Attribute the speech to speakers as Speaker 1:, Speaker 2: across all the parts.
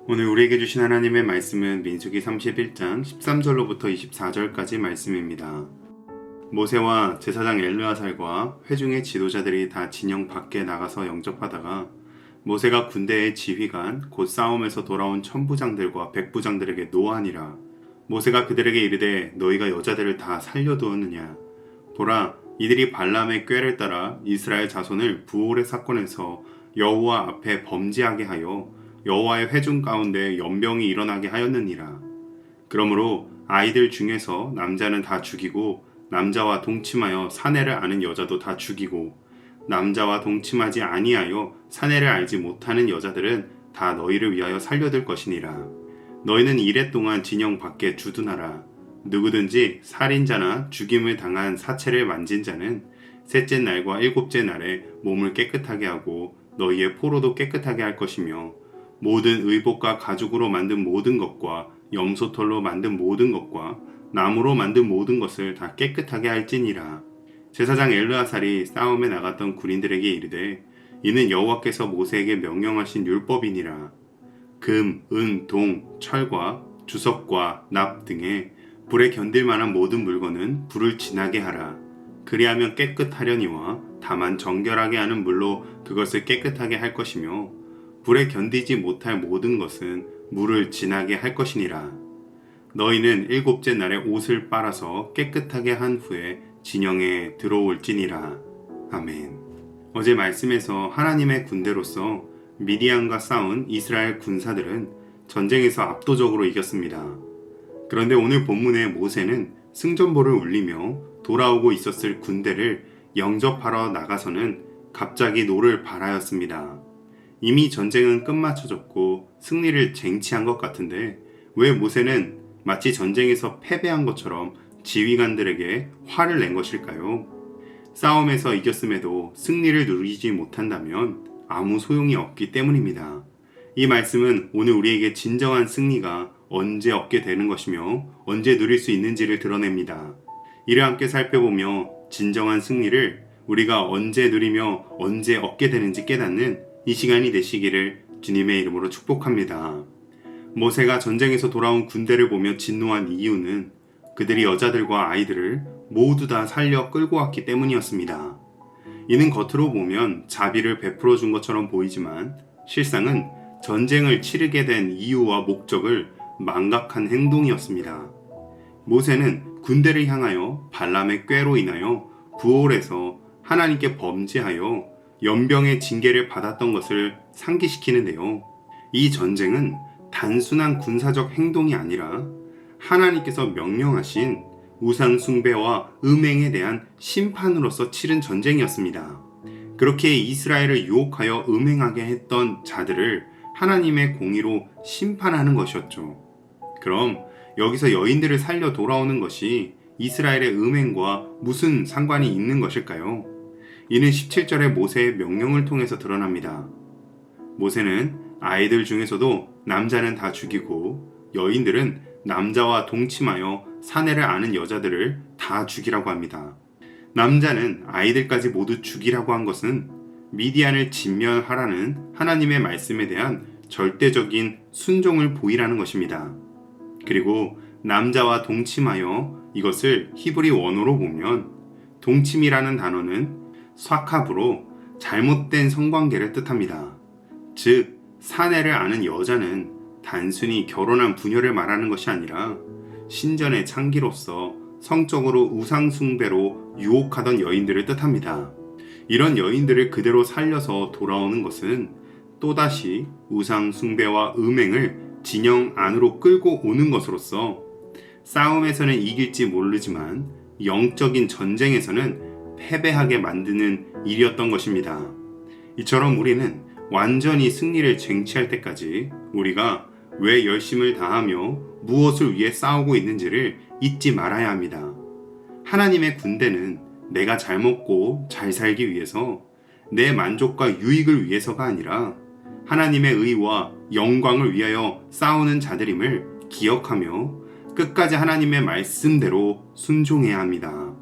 Speaker 1: 오늘 우리에게 주신 하나님의 말씀은 민수기 31장 13절로부터 24절까지 말씀입니다. 모세와 제사장 엘르아살과 회중의 지도자들이 다 진영 밖에 나가서 영접하다가 모세가 군대의 지휘관 곧 싸움에서 돌아온 천부장들과 백부장들에게 노하니라. 모세가 그들에게 이르되 너희가 여자들을 다 살려두었느냐. 보라, 이들이 발람의 꾀를 따라 이스라엘 자손을 부올의 사건에서 여호와 앞에 범죄하게 하여 여호와의 회중 가운데 연병이 일어나게 하였느니라. 그러므로 아이들 중에서 남자는 다 죽이고 남자와 동침하여 사내를 아는 여자도 다 죽이고 남자와 동침하지 아니하여 사내를 알지 못하는 여자들은 다 너희를 위하여 살려둘 것이니라. 너희는 이레 동안 진영 밖에 주둔하라. 누구든지 살인자나 죽임을 당한 사체를 만진 자는 셋째 날과 일곱째 날에 몸을 깨끗하게 하고 너희의 포로도 깨끗하게 할 것이며 모든 의복과 가죽으로 만든 모든 것과 염소털로 만든 모든 것과 나무로 만든 모든 것을 다 깨끗하게 할지니라. 제사장 엘르아살이 싸움에 나갔던 군인들에게 이르되 이는 여호와께서 모세에게 명령하신 율법이니라. 금, 은, 동, 철과 주석과 납 등에 불에 견딜 만한 모든 물건은 불을 지나게 하라. 그리하면 깨끗하려니와 다만 정결하게 하는 물로 그것을 깨끗하게 할 것이며 불에 견디지 못할 모든 것은 물을 지나게 할 것이니라. 너희는 일곱째 날에 옷을 빨아서 깨끗하게 한 후에 진영에 들어올지니라. 아멘. 어제 말씀에서 하나님의 군대로서 미디안과 싸운 이스라엘 군사들은 전쟁에서 압도적으로 이겼습니다. 그런데 오늘 본문의 모세는 승전보를 울리며 돌아오고 있었을 군대를 영접하러 나가서는 갑자기 노를 발하였습니다. 이미 전쟁은 끝마쳐졌고 승리를 쟁취한 것 같은데 왜 모세는 마치 전쟁에서 패배한 것처럼 지휘관들에게 화를 낸 것일까요? 싸움에서 이겼음에도 승리를 누리지 못한다면 아무 소용이 없기 때문입니다. 이 말씀은 오늘 우리에게 진정한 승리가 언제 얻게 되는 것이며 언제 누릴 수 있는지를 드러냅니다. 이를 함께 살펴보며 진정한 승리를 우리가 언제 누리며 언제 얻게 되는지 깨닫는 이 시간이 되시기를 주님의 이름으로 축복합니다. 모세가 전쟁에서 돌아온 군대를 보며 진노한 이유는 그들이 여자들과 아이들을 모두 다 살려 끌고 왔기 때문이었습니다. 이는 겉으로 보면 자비를 베풀어 준 것처럼 보이지만 실상은 전쟁을 치르게 된 이유와 목적을 망각한 행동이었습니다. 모세는 군대를 향하여 발람의 꾀로 인하여 부올에서 하나님께 범죄하여 연병의 징계를 받았던 것을 상기시키는데요. 이 전쟁은 단순한 군사적 행동이 아니라 하나님께서 명령하신 우상 숭배와 음행에 대한 심판으로서 치른 전쟁이었습니다. 그렇게 이스라엘을 유혹하여 음행하게 했던 자들을 하나님의 공의로 심판하는 것이었죠. 그럼 여기서 여인들을 살려 돌아오는 것이 이스라엘의 음행과 무슨 상관이 있는 것일까요? 이는 17절의 모세의 명령을 통해서 드러납니다. 모세는 아이들 중에서도 남자는 다 죽이고 여인들은 남자와 동침하여 사내를 아는 여자들을 다 죽이라고 합니다. 남자는 아이들까지 모두 죽이라고 한 것은 미디안을 진멸하라는 하나님의 말씀에 대한 절대적인 순종을 보이라는 것입니다. 그리고 남자와 동침하여 이것을 히브리 원어로 보면 동침이라는 단어는 삭합으로 잘못된 성관계를 뜻합니다. 즉 사내를 아는 여자는 단순히 결혼한 부녀를 말하는 것이 아니라 신전의 창기로서 성적으로 우상숭배로 유혹하던 여인들을 뜻합니다. 이런 여인들을 그대로 살려서 돌아오는 것은 또다시 우상숭배와 음행을 진영 안으로 끌고 오는 것으로서 싸움에서는 이길지 모르지만 영적인 전쟁에서는 패배하게 만드는 일이었던 것입니다. 이처럼 우리는 완전히 승리를 쟁취할 때까지 우리가 왜 열심을 다하며 무엇을 위해 싸우고 있는지를 잊지 말아야 합니다. 하나님의 군대는 내가 잘 먹고 잘 살기 위해서 내 만족과 유익을 위해서가 아니라 하나님의 의와 영광을 위하여 싸우는 자들임을 기억하며 끝까지 하나님의 말씀대로 순종해야 합니다.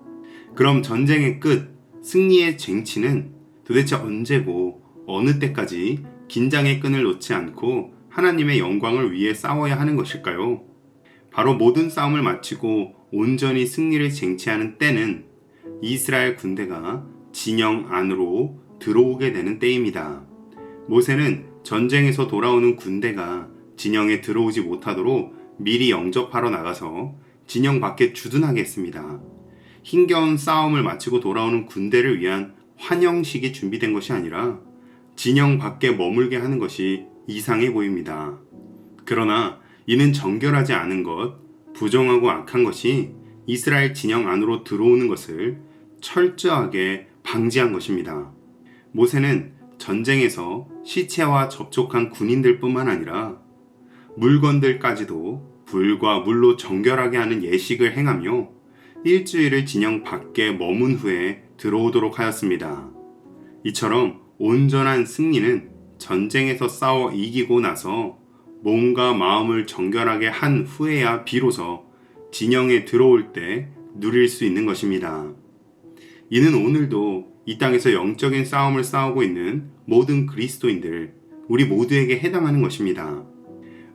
Speaker 1: 그럼 전쟁의 끝, 승리의 쟁취는 도대체 언제고 어느 때까지 긴장의 끈을 놓지 않고 하나님의 영광을 위해 싸워야 하는 것일까요? 바로 모든 싸움을 마치고 온전히 승리를 쟁취하는 때는 이스라엘 군대가 진영 안으로 들어오게 되는 때입니다. 모세는 전쟁에서 돌아오는 군대가 진영에 들어오지 못하도록 미리 영접하러 나가서 진영 밖에 주둔하게 했습니다. 힘겨운 싸움을 마치고 돌아오는 군대를 위한 환영식이 준비된 것이 아니라 진영 밖에 머물게 하는 것이 이상해 보입니다. 그러나 이는 정결하지 않은 것, 부정하고 악한 것이 이스라엘 진영 안으로 들어오는 것을 철저하게 방지한 것입니다. 모세는 전쟁에서 시체와 접촉한 군인들뿐만 아니라 물건들까지도 불과 물로 정결하게 하는 예식을 행하며 일주일을 진영 밖에 머문 후에 들어오도록 하였습니다. 이처럼 온전한 승리는 전쟁에서 싸워 이기고 나서 몸과 마음을 정결하게 한 후에야 비로소 진영에 들어올 때 누릴 수 있는 것입니다. 이는 오늘도 이 땅에서 영적인 싸움을 싸우고 있는 모든 그리스도인들, 우리 모두에게 해당하는 것입니다.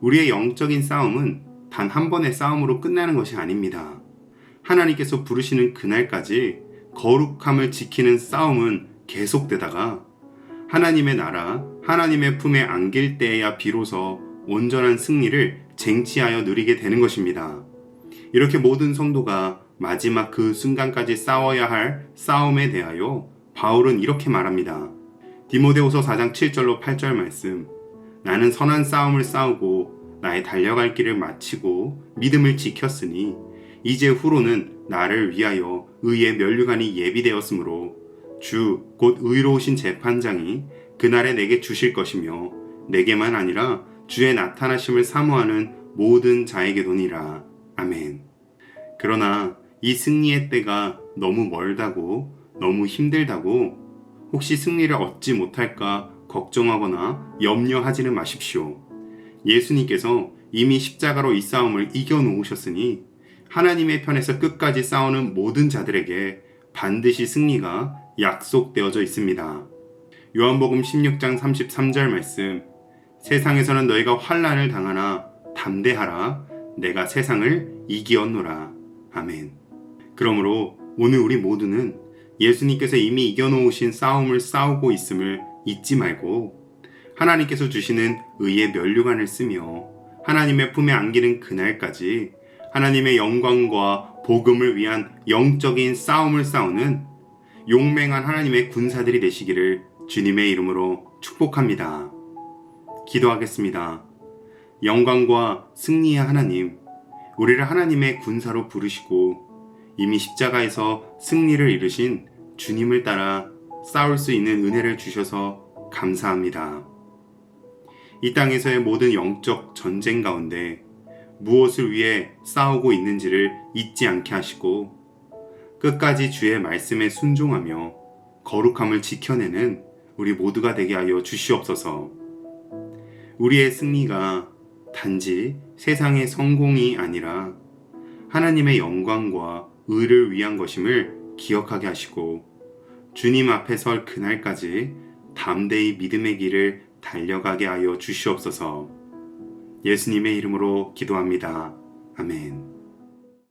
Speaker 1: 우리의 영적인 싸움은 단 한 번의 싸움으로 끝나는 것이 아닙니다. 하나님께서 부르시는 그날까지 거룩함을 지키는 싸움은 계속되다가 하나님의 나라, 하나님의 품에 안길 때에야 비로소 온전한 승리를 쟁취하여 누리게 되는 것입니다. 이렇게 모든 성도가 마지막 그 순간까지 싸워야 할 싸움에 대하여 바울은 이렇게 말합니다. 디모데후서 4장 7절로 8절 말씀. 나는 선한 싸움을 싸우고 나의 달려갈 길을 마치고 믿음을 지켰으니 이제 후로는 나를 위하여 의의 면류관이 예비되었으므로 주 곧 의로우신 재판장이 그날에 내게 주실 것이며 내게만 아니라 주의 나타나심을 사모하는 모든 자에게도니라. 아멘. 그러나 이 승리의 때가 너무 멀다고, 너무 힘들다고 혹시 승리를 얻지 못할까 걱정하거나 염려하지는 마십시오. 예수님께서 이미 십자가로 이 싸움을 이겨놓으셨으니 하나님의 편에서 끝까지 싸우는 모든 자들에게 반드시 승리가 약속되어져 있습니다. 요한복음 16장 33절 말씀. 세상에서는 너희가 환난을 당하나 담대하라. 내가 세상을 이기었노라. 아멘. 그러므로 오늘 우리 모두는 예수님께서 이미 이겨놓으신 싸움을 싸우고 있음을 잊지 말고 하나님께서 주시는 의의 면류관을 쓰며 하나님의 품에 안기는 그날까지 하나님의 영광과 복음을 위한 영적인 싸움을 싸우는 용맹한 하나님의 군사들이 되시기를 주님의 이름으로 축복합니다. 기도하겠습니다. 영광과 승리의 하나님, 우리를 하나님의 군사로 부르시고 이미 십자가에서 승리를 이루신 주님을 따라 싸울 수 있는 은혜를 주셔서 감사합니다. 이 땅에서의 모든 영적 전쟁 가운데 무엇을 위해 싸우고 있는지를 잊지 않게 하시고 끝까지 주의 말씀에 순종하며 거룩함을 지켜내는 우리 모두가 되게 하여 주시옵소서. 우리의 승리가 단지 세상의 성공이 아니라 하나님의 영광과 의를 위한 것임을 기억하게 하시고 주님 앞에 설 그날까지 담대히 믿음의 길을 달려가게 하여 주시옵소서. 예수님의 이름으로 기도합니다. 아멘.